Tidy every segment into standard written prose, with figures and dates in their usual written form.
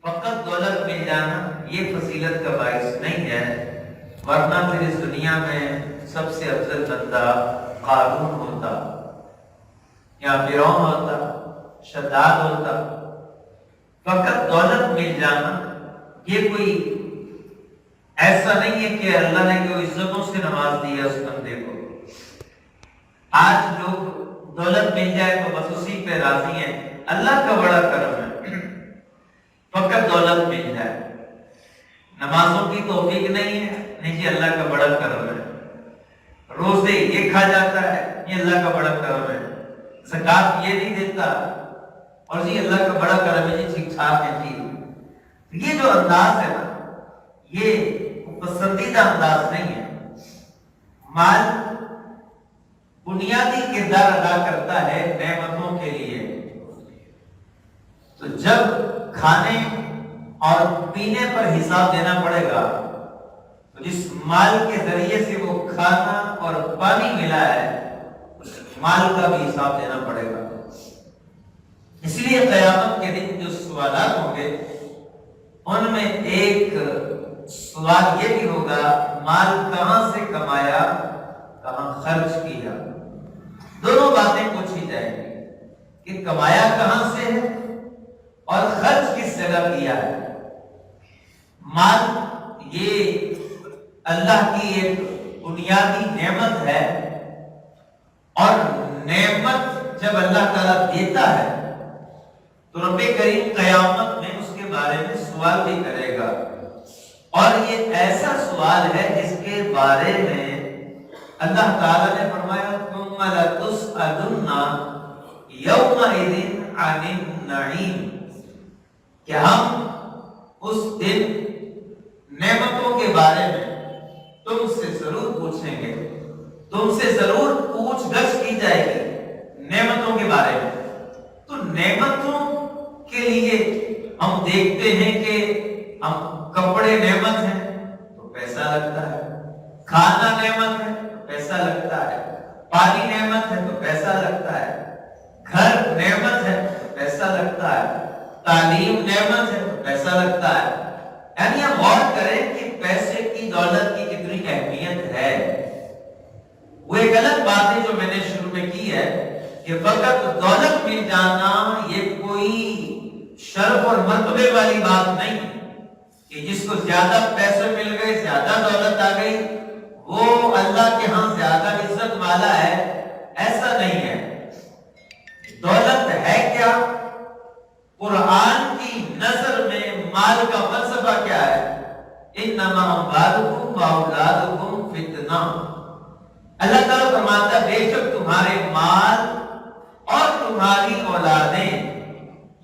فقط دولت مل جانا یہ فضیلت کا باعث نہیں ہے، ورنہ پھر اس دنیا میں سب سے افضل بندہ قارون ہوتا یا فرعون ہوتا، شداد ہوتا۔ فقط دولت مل جانا یہ کوئی ایسا نہیں ہے کہ اللہ نے کوئی عزتوں سے نواز دیا اس بندے کو۔ آج لوگ دولت مل جائے تو بس اسی پہ راضی ہیں، اللہ کا بڑا کرم ہے فقط دولت مل جائے۔ نمازوں کی توفیق نہیں ہے، نہیں جی اللہ کا بڑا کرم ہے۔ روزے یہ کھا جاتا ہے، یہ اللہ کا بڑا کرم ہے۔ زکات یہ نہیں دیتا اور جی اللہ کا بڑا کرم ہے، جی ٹھیک ٹھاک ہے جی۔ یہ جو انداز ہے نا، یہ پسندیدہ انداز نہیں ہے۔ مال بنیادی کردار ادا کرتا ہے نعمتوں کے لیے۔ تو جب کھانے اور پینے پر حساب دینا پڑے گا تو جس مال کے ذریعے سے وہ کھانا اور پانی ملا ہے اس مال کا بھی حساب دینا پڑے گا۔ اس لیے قیامت کے دن جو سوالات ہوں گے ان میں ایک سوال یہ بھی ہوگا، مال کہاں سے کمایا، کہاں خرچ کیا۔ دونوں باتیں پوچھی جائیں گی کہ کمایا کہاں سے ہے اور خرچ کس جگہ کیا ہے۔ مال یہ اللہ کی ایک بنیادی نعمت ہے، اور نعمت جب اللہ تعالیٰ دیتا ہے تو رب کریم قیامت میں اس کے بارے میں سوال بھی کرے گا، اور یہ ایسا سوال ہے جس کے بارے میں اللہ تعالیٰ نے فرمایا ثم لتسألن یومئذ عن النعیم، کہ ہم اس دن نعمتوں کے بارے میں تم سے ضرور پوچھیں گے، تم سے ضرور پوچھ گچھ کی جائے گی نعمتوں کے بارے میں۔ تو نعمتوں کے لیے ہم دیکھتے ہیں کہ ہم کپڑے نعمت ہیں تو پیسہ لگتا ہے، کھانا نعمت ہے تو پیسہ لگتا ہے، پانی نعمت ہے تو پیسہ لگتا ہے، گھر نعمت ہے تو پیسہ لگتا ہے، تعلیم نعمت ہے تو پیسہ لگتا ہے۔ یعنی ہم غور کریں کہ پیسے کی، دولت کی کتنی اہمیت ہے۔ وہ ایک الگ بات ہے جو میں نے شروع میں کی ہے کہ فقط دولت مل جانا یہ کوئی شرف اور مرتبے والی بات نہیں کہ جس کو زیادہ پیسے مل گئے، زیادہ دولت آ گئی، وہ اللہ کے ہاں زیادہ عزت والا ہے، ایسا نہیں ہے۔ دولت ہے کیا؟ قرآن کی نظر میں مال کا فلسفہ کیا ہے؟ انما اموالکم واولادکم فتنہ۔ اللہ تعالیٰ فرماتا ہے بے شک تمہارے مال اور تمہاری اولادیں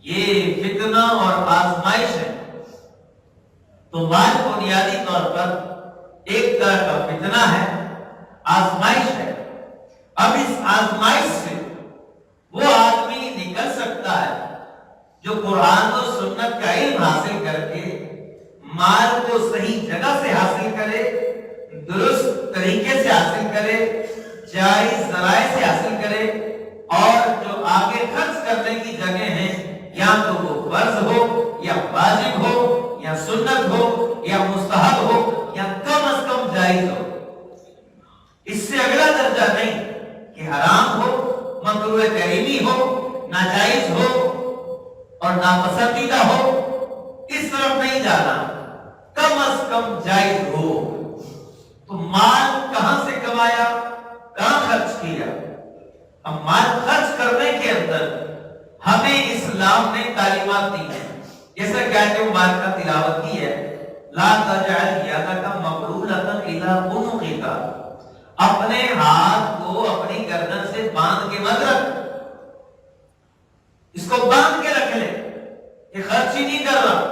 یہ فتنہ اور آزمائش ہے۔ تو مال بنیادی طور پر ایک طرح کا فتنہ ہے، آزمائش ہے۔ اب اس آزمائش سے وہ آدمی نکل سکتا ہے جو قرآن و سنت کا علم حاصل کر کے مال کو صحیح جگہ سے حاصل کرے، درست طریقے سے حاصل کرے، جائز ذرائع سے حاصل کرے، اور جو آگے خرچ کرنے کی جگہ ہیں یا تو وہ فرض ہو یا واجب ہو یا سنت ہو یا مستحب ہو یا کم از کم جائز ہو، اس سے اگلا درجہ نہیں کہ حرام ہو، مکروہ تحریمی ہو، ناجائز ہو اور ناپسندیدہ ہو، اس طرف نہیں جانا، کم از کم جائز ہو۔ تو مال کہاں سے کمایا، کہاں خرچ کیا؟ اب مال خرچ کرنے کے اندر ہمیں اسلام نے تعلیمات دی ہیں، جیسا کہ آیت مبارکہ تلاوت کی ہے، لا تجعل یدک مغلولۃ الی عنقک، اپنے ہاتھ کو اپنی گردن سے باندھ کے مت رکھ، اس کو باندھ کے رکھ لے کہ خرچ ہی نہیں کر رہا۔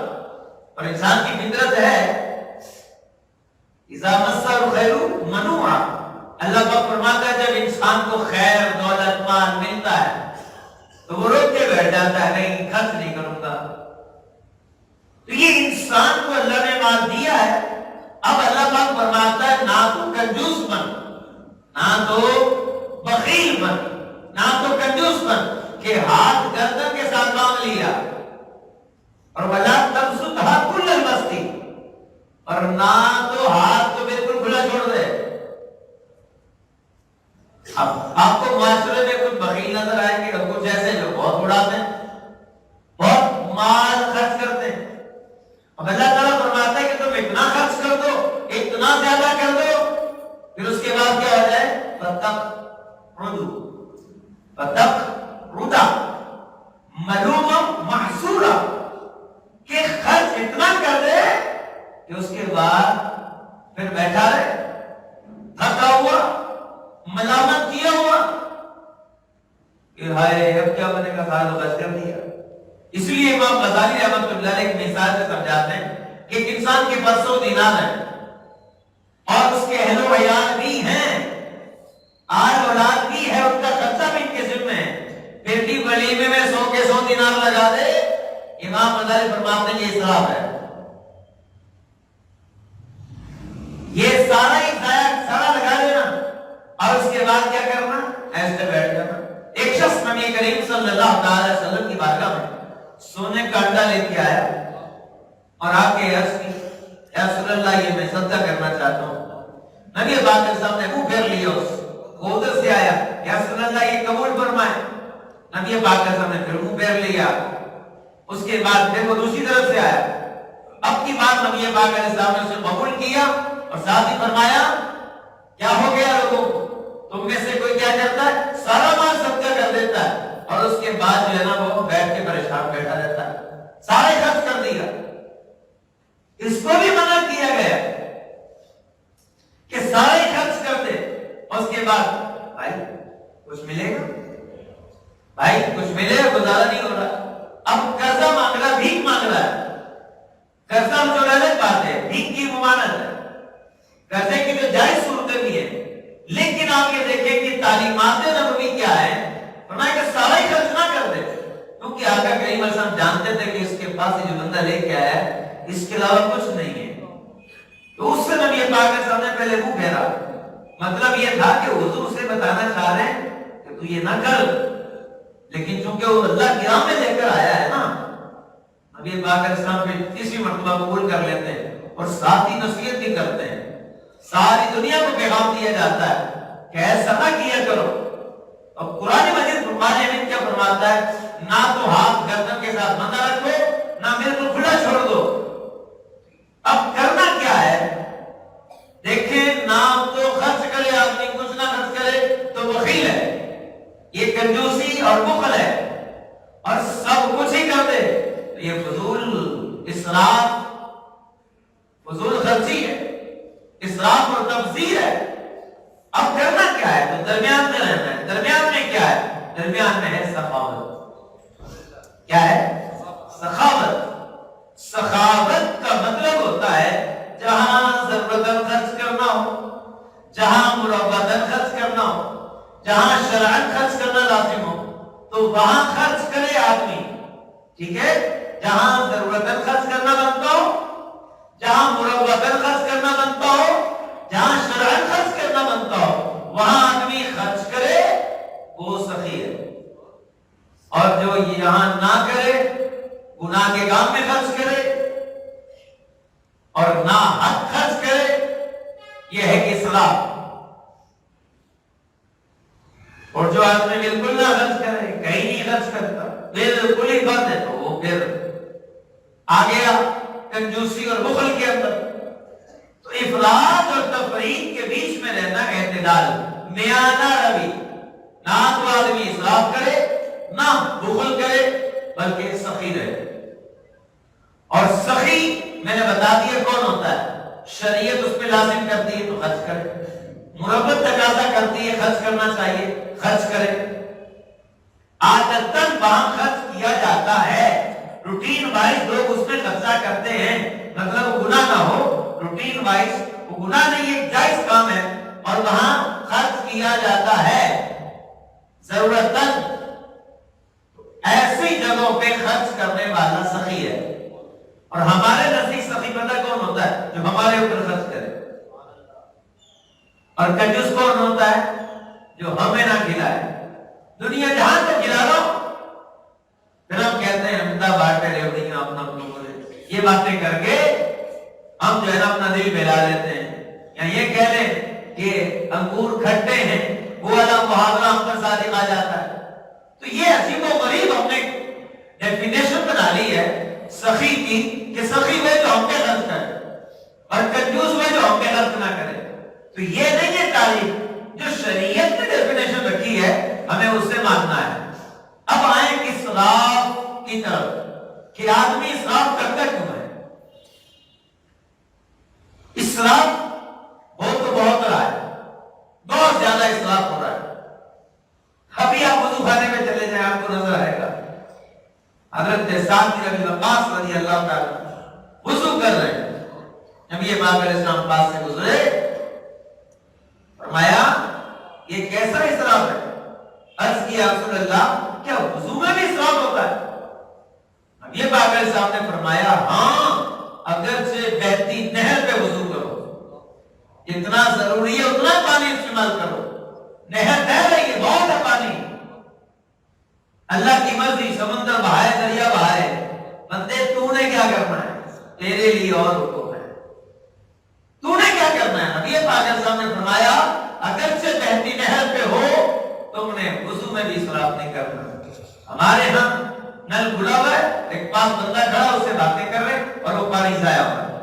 اور انسان کی فطرت ہے اذا مس الخیر منوعا، اللہ پاک فرماتا ہے جب انسان کو خیر، دولت، مال ملتا ہے تو وہ روک کے بیٹھ جاتا ہے، نہیں خرچ نہیں کروں گا۔ تو یہ انسان کو اللہ نے مال دیا ہے، اب اللہ پاک فرماتا ہے نہ تو کنجوس بن، نہ تو بخیل بن، نہ تو کنجوس بن کہ ہاتھ گردن کے ساتھ باندھ لیا، اور ولا تبسط ورنہ تو ہاتھ تو بالکل کھلا چھوڑ دے. اب آپ کو معاشرے میں کچھ بخیل نظر آئیں گے اور کچھ ایسے جو بہت اڑاتے ہیں, بہت مال خرچ کرتے ہیں. اب اللہ تعالیٰ فرماتا ہے کہ تم اتنا خرچ کر دو, اتنا زیادہ کر دو, پھر اس کے بعد کیا ہو جائے, فتقرضا ملوما محصورا, کہ خرچ اتنا کر دے کہ اس کے بعد پھر بیٹھا رہے تھکا ہوا, ملامت کیا ہوا کہ ہائے اب کیا بنے گا, سال خرچ کر دیا. اس لیے امام غزالی رحمۃ اللہ علیہ ایک مثال سے سمجھاتے ہیں کہ ایک انسان کے پاس 100 دینار ہیں اور اس کے اہل و عیال بھی ہیں, آل اولاد بھی ہے, ان کا خرچہ بھی ان کے ذمہ ہے, پھر بھی ولیمے میں 100 کے 100 دینار لگا دے. امام غزالی فرماتے ہیں یہ اسراف ہے, یہ سارا ہی سارا لگا دینا اور اس کے بعد کیا کرنا, ایسے بیٹھ جانا. ایک شخص نبی کریم صلی اللہ علیہ وسلم کی بارگاہ میں سونے کا انڈا لے کے آیا اور آ کے عرض کی, یا رسول اللہ یہ میں صدقہ کرنا چاہتا ہوں. نبی پاک کے سامنے منہ پھیر لیا, وہ ادھر سے آیا, یا رسول اللہ یہ قبول فرمائے. نبی پاک کے سامنے پھر منہ پھیر لیا, اس کے بعد پھر وہ دوسری طرف سے آیا. اب کی بات نبی پاک علیہ السلام نے اسے قبول کیا اور ساتھ ہی فرمایا کیا ہو گیا لوگوں, تم میں سے کوئی کیا کرتا ہے, سارا مال صدقہ کر دیتا ہے اور اس کے بعد جو ہے نا وہ بیٹھ کے پریشان بیٹھا رہتا ہے, سارے خرچ کر دیا. اس کو بھی منع کیا گیا کہ سارے خرچ کر دے اور اس کے بعد بھائی کچھ ملے گا, بھائی کچھ ملے گا, گزارا نہیں ہو رہا. اب قرضہ مانگ رہا, بھیک مانگ رہا ہے. قرضہ جو الگ بات ہے, بھیک کی ممانعت ہے. قرضے کی تو جائز صورتیں بھی ہیں, لیکن آپ یہ دیکھیں کہ تعلیمات نبوی کیا ہے, فرمایا کہ سارا ہی خرچ نہ کر دے, کیونکہ آقا کریم علیہ السلام جانتے تھے کہ اس کے پاس جو بندہ لے کے آیا ہے اس کے علاوہ کچھ نہیں ہے. تو اس سے نبی پاک کے سامنے پہلے منہ پھیرا. مطلب یہ تھا کہ حضور سے بتانا چاہ رہے ہیں کہ تو یہ نہ کر, لیکن چونکہ وہ اللہ کی راہ میں لے کر آیا ہے نا, نبی پاک علیہ السلام پہ تیسری مرتبہ قبول کر لیتے ہیں اور ساتھ ہی نصیحت بھی کرتے ہیں. ساری دنیا کو پیغام دیا جاتا ہے کہ ایسا نہ کیا کرو. اور قرآن مجید فرمانے میں کیا فرماتا ہے, نہ تو ہاتھ گردن کے ساتھ بندہ رکھو, نہ بالکل کھلا چھوڑ دو. اب کرنا کیا ہے, دیکھیں نہ تو خرچ کرے آدمی, کچھ نہ خرچ کرے تو بخیل ہے, یہ کنجوسی اور بخل ہے, اور سب کچھ ہی کر دے تو یہ فضول اسراف, فضول خرچی ہے, اسراف اور تبذیر ہے. اب کرنا کیا ہے, تو درمیان میں رہنا ہے. درمیان میں کیا ہے, درمیان میں ہے سخاوت. کیا ہے سخاوت. سخاوت کا مطلب ہوتا ہے جہاں ضرورتاً خرچ کرنا ہو, جہاں مربتاً خرچ کرنا ہو, جہاں شرعاً خرچ کرنا لازم ہو تو وہاں خرچ کرے آدمی. ٹھیک ہے, جہاں ضرورتاً خرچ کرنا بنتا ہو, جہاں مربتاً خرچ کرنا بنتا ہو, جہاں شرعاً خرچ کرنا بنتا ہو وہاں آدمی خرچ کرے, وہ سخی ہے. اور جو یہاں نہ کرے, گناہ کے کام میں خرچ کرے اور نہ حق خرچ کرے, یہ ہے کہ اسراف. اور جو آدمی بالکل نہ خرچ کرے, کہیں نہیں خرچ کرتا, بالکل ہی بند ہے, تو وہ پھر آ گیا کنجوسی اور بخل کے اندر. تو افراط اور تفریط کے بیچ میں رہنا اعتدال, میانہ روی. نہ تو آدمی اسراف کرے, نہ بخل کرے, بلکہ سخی رہے. اور سخی میں نے بتا دیا کون ہوتا ہے, شریعت اس پہ لازم کرتی ہے تو خرچ کرے, مربت تقاضا کرتی ہے خرچ کرنا چاہیے, خرچ کرے. عادتاً وہاں خرچ کیا جاتا ہے, روٹین وائز لوگ اس میں خرچہ کرتے ہیں, مطلب گناہ نہ ہو, روٹین وائز وہ گناہ نہیں, ایک جائز کام ہے اور وہاں خرچ کیا جاتا ہے. ضرورتاً ایسی جگہوں پہ خرچ کرنے والا سخی ہے. اور ہمارے نزدیک سخی پتہ کون ہوتا ہے, جو ہمارے اوپر خرچ کرے. اور کنجوس کون ہوتا ہے, جو ہمیں نہ کھلائے. دنیا جہاں تو کھلا لو, پھر ہم کہتے ہیں احمدآباد میں ریوڑی اپنا یہ باتیں کر کے ہم جو ہے نا اپنا دل ملا لیتے ہیں، یا یہ کہہ لیں کہ انگور کھٹے ہیں، وہ والا محاورہ ہم پر صادق آ جاتا ہے۔ تو یہ عجیب و غریب ہم نے ڈیفینیشن بنا لی ہے سخی کی، کہ سخی وہ جو ہم پہ خرچ کرے اور کنجوس وہ جو ہم پہ خرچ نہ کرے۔ تو یہ نہیں ہے تعریف جو شریعت نے ڈیفینیشن رکھی ہے، ہمیں اس سے ماننا ہے۔ اب آئیں اسراف کی طرف کہ آدمی اسراف کرتا کیوں ہے؟ اسراف ہو تو بہت رہا ہے، بہت زیادہ اسراف ہو رہا ہے۔ ابھی آپ وضو خانے میں چلے جائیں، آپ کو نظر آئے گا حضرت سعد بن وقاص رضی اللہ تعالیٰ وضو کر رہے ہیں، نبی پاک علیہ السلام پاس سے گزرے، فرمایا یہ کیسا اسراف ہے؟ عرض کیا رسول اللہ کیا وضو میں بھی اسراف ہوتا ہے؟ نبی پاک علیہ السلام نے فرمایا ہاں، اگرچہ بہتی نہر پہ وضو کرو، جتنا ضروری ہے اتنا پانی استعمال کرو، نہر بہہ رہی ہے، بہت ہے پانی، اللہ کی مرضی، سمندر بہائے دریا بہائے، بندے تو نے کیا کرنا ہے؟ تیرے لیے اور حکم ہے، تو نے کیا کرنا ہے؟ نبی پاک علیہ السلام نے فرمایا اگرچہ بہتی نہر پہ ہو تم نے وضو میں بھی اسراف نہیں کرنا۔ ہمارے ہاں نل کھلا ہوا ہے، ایک پاس بندہ کھڑا اس سے باتیں کر رہے اور وہ پانی ضائع ہو رہا ہے۔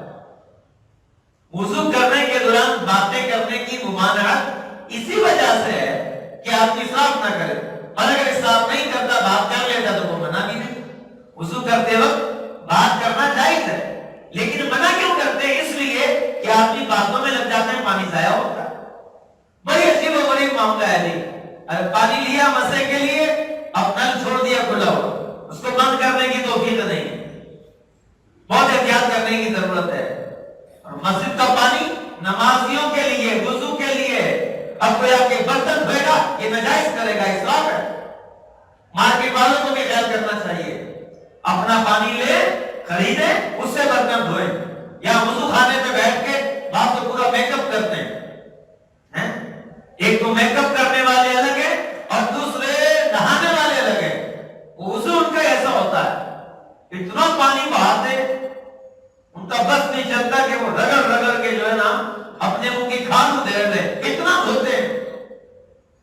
وضو کرنے کے دوران باتیں کرنے کی ممانعت اسی وجہ سے ہے کہ آپ اسراف نہ کریں، اور اگر اسراف نہیں کرتا بات کر لیتا تو وہ منع بھی نہیں۔ وضو کرتے وقت بات کرنا جائز ہے، لیکن منع کیوں کرتے ہیں؟ اس لیے کہ آدمی باتوں میں لگ جاتے ہیں، پانی ضائع ہوتا ہے۔ بڑی عجیب و غریب معاملہ ہے جی، پانی لیا مسے کے لیے، اب نل چھوڑ دیا کھلا ہوا، اس کو بند کرنے کی توفیق نہیں ہے، بہت احتیاط کرنے کی ضرورت ہے۔ اور مسجد کا پانی نمازیوں کے لیے، وضو کے لیے، اب کوئی آپ کے برتن دھوئے گا یہ نجائز کرے گا، اسراف ہے۔ مارکیٹ والوں کو بھی خیال کرنا چاہیے، اپنا پانی لے خریدے اس سے برتن دھوئے، یا وضو خانے میں بیٹھ کے آپ تو پورا میک اپ کرتے ہیں، ایک تو میک اپ کرنے والے الگ ہیں اور دوسرے نہانے والے الگ ہیں، وضو ان کا ایسا ہوتا ہے اتنا پانی بہاتے ان کا بس نہیں چلتا کہ وہ رگڑ رگڑ کے جو ہے نا اپنے منہ کی کھال ادھیر لیں، اتنا دھوتے ہیں۔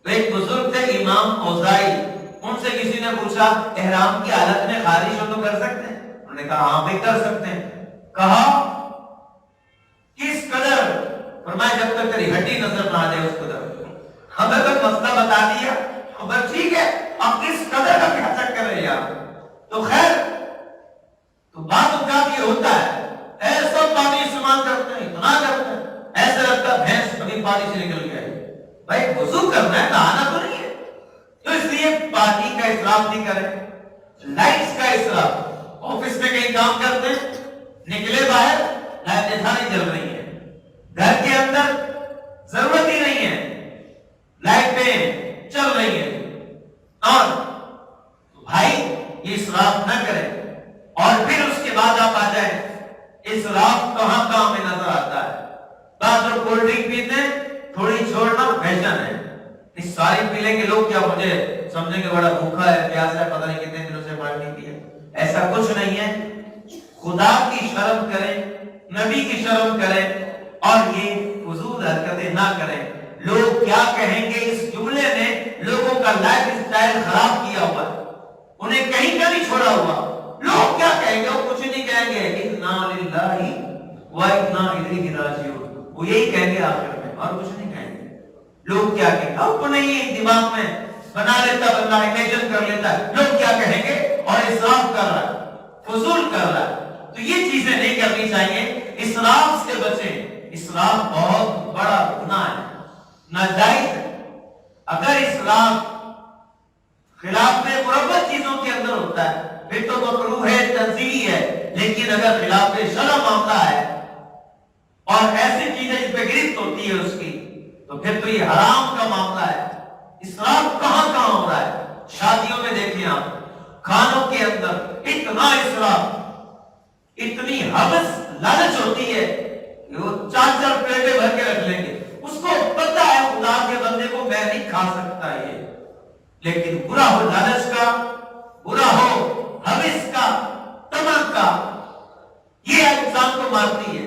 تو ایک بزرگ تھے امام اوزائی، ان سے کسی نے پوچھا احرام کی حالت میں خارج ہو تو کر سکتے ہیں؟ انہوں نے کہا ہاں بھی کر سکتے ہیں۔ کہا کس قدر؟ فرمایا جب تک تیری ہڈی نظر نہ آ جائے اس قدر۔ ہمیں تو مسئلہ بتا دیا، بس ٹھیک ہے، اب کس قدر کا کیا چکر ہے یار؟ تو خیر، تو بات اوقات یہ ہوتا ہے ایسا پانی استعمال کرتے ہیں، اتنا کرتے ہیں ایسا لگتا ہے بھینس ابھی پانی سے نکل گیا ہے۔ بھائی وضو کرنا ہے، نہانا تو نہیں ہے، تو اس لیے پانی کا اسراف نہیں کریں۔ لائٹس کا اسراف، آفس میں کہیں کام کرتے ہیں، نکلے باہر لائٹیں ساری جل رہی ہیں، گھر کے اندر ضرورت ہی نہیں ہے لائٹیں چل رہی ہیں، اور بھائی یہ اسراف نہ کریں۔ اور پھر اس کے بعد آپ آ جائیں اسراف کہاں کہاں میں نظر آتا ہے۔ بعض لوگ کولڈ ڈرنک پیتے ہیں، تھوڑی چھوڑنا فیشن ہے، اس ساری پی لیں گے لوگ کیا مجھے سمجھیں گے بڑا بھوکا ہے، پیاسا ہے، پتہ نہیں کتنے دنوں سے پانی نہیں پیا۔ ایسا کچھ نہیں ہے، خدا کی شرم کریں، نبی کی شرم کریں، اور یہ فضول حرکتیں نہ کریں۔ لوگ کیا کہیں گے اس جملے نے لوگوں کا لائف سٹائل خراب کیا ہوا ہے، انہیں کہیں کا نہیں چھوڑا ہوا۔ لوگ کیا کہیں گے؟ وہ کچھ نہیں کہیں گے، انا للہ و انا الیہ راجعون، وہ یہی کہیں گے آخر میں، اور کچھ نہیں کہیں گے۔ لوگ کیا کہیں گے؟ اپنے ہی دماغ میں بنا لیتا بندہ، امیجن کر لیتا ہے لوگ کیا کہیں گے، اور اسراف کر رہا ہے، فضول کر رہا ہے۔ تو یہ چیزیں نہیں کرنی چاہیے، اسراف سے بچیں۔ اسراف بہت بڑا گناہ ہے، ناجائز ہے۔ اگر اسراف خلاف مربت چیزوں کے اندر ہوتا ہے پھر تو مکروہ ہے، تنزیہی ہے، لیکن اگر خلاف شرع معاملہ ہے اور ایسی چیزیں جس پہ گرفت ہوتی ہے اس کی، تو پھر تو یہ حرام کا معاملہ ہے۔ اسراف کہاں کہاں ہو رہا ہے؟ شادیوں میں دیکھیں آپ، کھانوں کے اندر اتنا اسراف، اتنی حوث لالچ ہوتی ہے کہ وہ 4 پلیٹیں بھر کے رکھ لیں گے، اس کو پتہ ہے خدا کے بندے کو میں نہیں کھا سکتا یہ، لیکن برا ہو لالچ کا، برا ہو حوث کا، طمع کا، یہ انسان کو مارتی ہے۔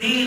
3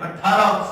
18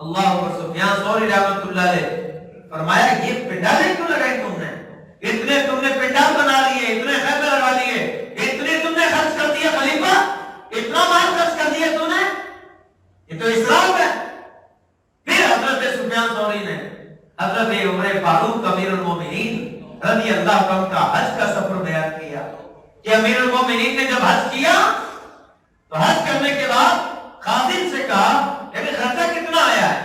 اللہ اکبر. سفیان ثوری رحمۃ اللہ علیہ فرمایا یہ پنڈالیں کیوں لگائی تم نے؟ اتنے تم نے پنڈال بنا لیے, اتنے خیمے لگا لیے, اتنے تم نے خرچ کر دیے خلیفہ, اتنا مال خرچ کر دیا تم نے, یہ تو اسراف ہے. پھر حضرت سفیان ثوری نے حضرت عمر فاروق امیر المومنین رضی اللہ عنہ کا حج کا سفر بیان کیا کہ امیر المومنین نے جب حج کیا تو حج کرنے کے بعد خادم سے کہا کہ خرچہ کتنا آیا ہے,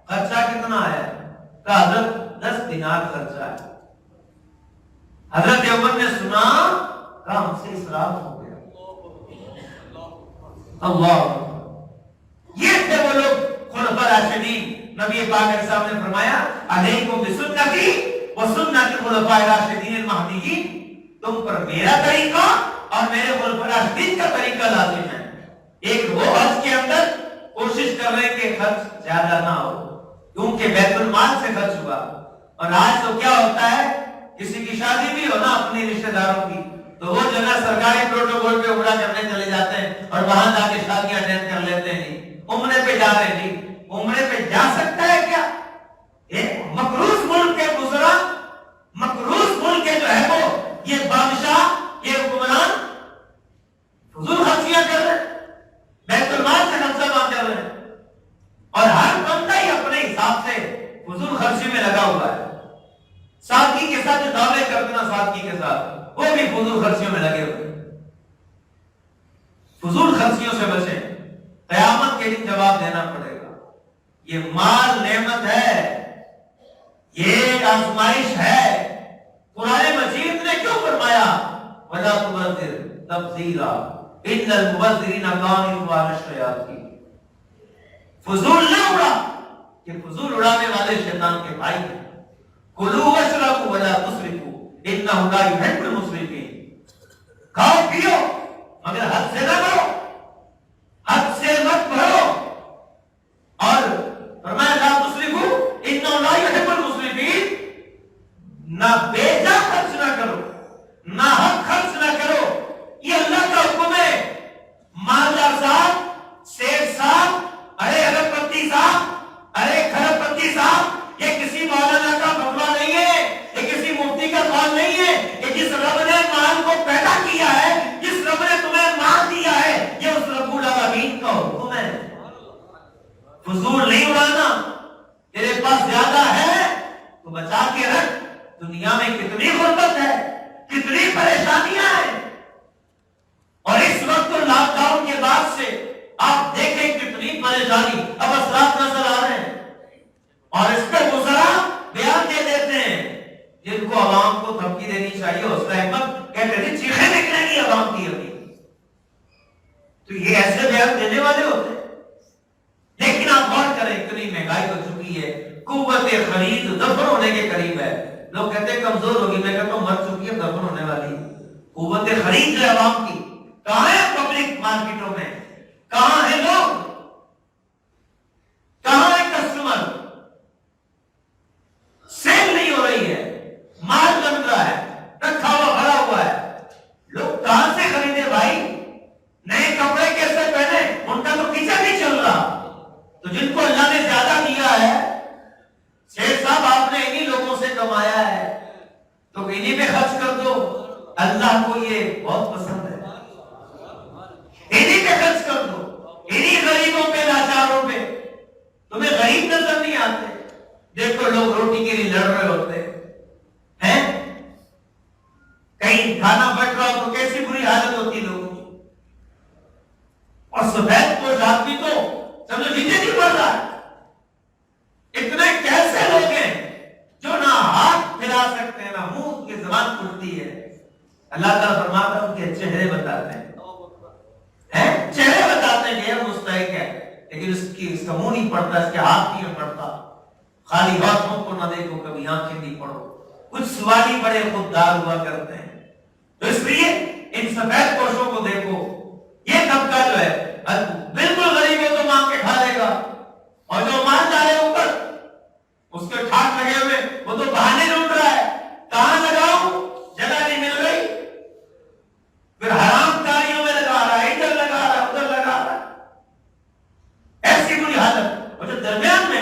خرچہ کتنا آیا ہے؟ کہا حضرت 10 دینار خرچہ ہے. حضرت عمر نے سنا, کہا ہم سے اسراف ہو گیا. اللہ, یہ تھے وہ لوگ خلفاء راشدین. نبی پاک علیہ السلام نے فرمایا علیکم بسنتی وسنت الخلفاء الراشدین المہدیین, تم پر میرا طریقہ اور میرے خلفاء راشدین کا طریقہ لازم ہے. ایک وہ حج کے اندر کوشش کر رہے کہ خرچ زیادہ نہ ہو کیونکہ بیت المال سے خرچ ہوا. اور آج تو کیا ہوتا ہے, کسی کی شادی بھی ہو نا اپنے رشتہ داروں کی, تو وہ جو ہے سرکاری پروٹوکول پہ عمرہ کرنے چلے جاتے ہیں اور وہاں جا کے شادیاں اٹینڈ کر لیتے ہیں. جی عمرے پہ جا رہے ہیں, جی عمرے پہ جا سکتا ہے کیا؟ مقروض ملک کے گزرا, مقروض ملک کے جو ہے وہ یہ بادشاہ, یہ حکمران فضول خرچیاں کر رہے ہیں, بیت المال سے خرچہ بات کر رہے ہیں, اور ہر بندہ ہی اپنے حساب سے فضول خرچی میں لگا ہوا ہے. سادگی کے ساتھ جو دعوے کرتے ہیں سادگی کے ساتھ, وہ بھی فضول خرچیوں میں لگے ہوئے. فضول خرچیوں سے بچیں, قیامت کے دن جواب دینا پڑے گا. یہ مال نعمت ہے, یہ ایک آزمائش ہے. قرآن مجید نے کیوں فرمایا وَلَا تُبَذِّرْ تَبْذِيرًا إِنَّ الْمُبَذِّرِينَ كَانُوا إِخْوَانَ الشَّيَاطِينِ. فضول نہ اڑا, کہ فضول اڑانے والے شیطان کے بھائی ہیں. کُلُوا وَاشْرَبُوا وَلَا تُسْرِفُوا إِنَّهُ لَا يُحِبُّ الْمُسْرِفِينَ. کھاؤ پیو مگر حد سے نہ کرو, حد سے مت بڑھو. اور فرمایا لا تسرفوا انه لا يحب المسرفين, نہ بیجا خرچ نہ کرو, نہ حق خرچ نہ کرو. یہ اللہ کا حکم ہے. مالدار صاحب, سیٹ صاحب, ارے ارب پتی صاحب, ارے کھرب پتی صاحب, یہ کسی مولانا کا فتویٰ نہیں ہے, یہ کسی مفتی کا قول نہیں ہے. یہ جس رب نے مال کو پیدا کیا ہے, جس رب نے تمہیں مال دیا ہے, یہ اس رب العالمین کا حکم ہے. فضول نہیں اڑانا. تیرے پاس زیادہ ہے تو بچا کے رکھ. دنیا میں کتنی غربت ہے, کتنی پریشانیاں ہیں, اور اس وقت تو لاک ڈاؤن کے بعد سے آپ دیکھیں کتنی پریشانی. اب اثرات نظر آ رہے ہیں اور اس پہ گزرا بیان دے دیتے ہیں جن کو عوام کو دھمکی دینی چاہیے. حوصلہ ہمت کہتے ہیں چیخیں نکلیں گی عوام کی ابھی, تو یہ ایسے بیان دینے والے ہوتے ہیں. لیکن آپ غور کریں, اتنی مہنگائی ہو چکی ہے, قوت خرید دفن ہونے کے قریب ہے. لوگ کہتے ہیں کمزور ہوگی, میں کہتا ہوں مر چکی ہے, دفن ہونے والی. قوت خرید ہے عوام کی, کہاں ہے پبلک مارکیٹوں میں, کہاں ہے لوگ, کہاں ہے کسٹمر. سیل نہیں ہو رہی ہے, مال بن رہا ہے, رکھا ہوا بھرا ہوا ہے. لوگ کہاں سے خریدے بھائی؟ نئے کپڑے کیسے پہنے, ان کا تو کچن نہیں چل رہا. تو جن کو اللہ نے زیادہ دیا ہے, شیخ صاحب آپ نے انہی لوگوں سے کمایا ہے, تو انہی پہ خرچ کر دو. اللہ کو یہ بہت پسند ہے, انہی پہ خرچ کر دو, انہی غریبوں پہ, لاچاروں پہ. تمہیں غریب نظر نہیں آتے. دیکھو لوگ روٹی کے لیے لڑ رہے ہوتے ہیں, کہیں کھانا بٹ رہا تو کیسی بری حالت ہوتی لوگوں کی. اور سفید پوش آدمی تو سمجھو نیچے نہیں پڑ رہا ہے. اتنے کیسے لوگ ہیں جو نہ ہاتھ پھیلا سکتے ہیں, نہ منہ کی زبان کھلتی ہے. اللہ تعالیٰ فرماتا ہے ان کے چہرے بتاتے ہیں, چہرے بتاتے ہیں کہ یہ مستحق ہے, لیکن اس کا منہ نہیں پڑتا, اس کے ہاتھ نہیں پڑتا. خالی ہاتھوں کو نہ دیکھو, کبھی آنکھیں نہیں پڑھو. کچھ سوالی بڑے خوددار ہوا کرتے ہیں. تو اس لیے ان سفید پوشوں کو دیکھو, یہ طبقہ جو ہے بالکل غریب ہے تو مانگ کے کھا لے گا, اور جو مالدار ہے اوپر اس کے ٹھاٹ لگے ہوئے, وہ تو بہانے ڈھونڈ رہا ہے, کہاں لگاؤں, جگہ نہیں مل رہی. پھر حرام کاریوں میں لگا رہا ہے, ادھر لگا رہا ہے, ادھر لگا رہا ہے. ایسی بری حالت. اور جو درمیان میں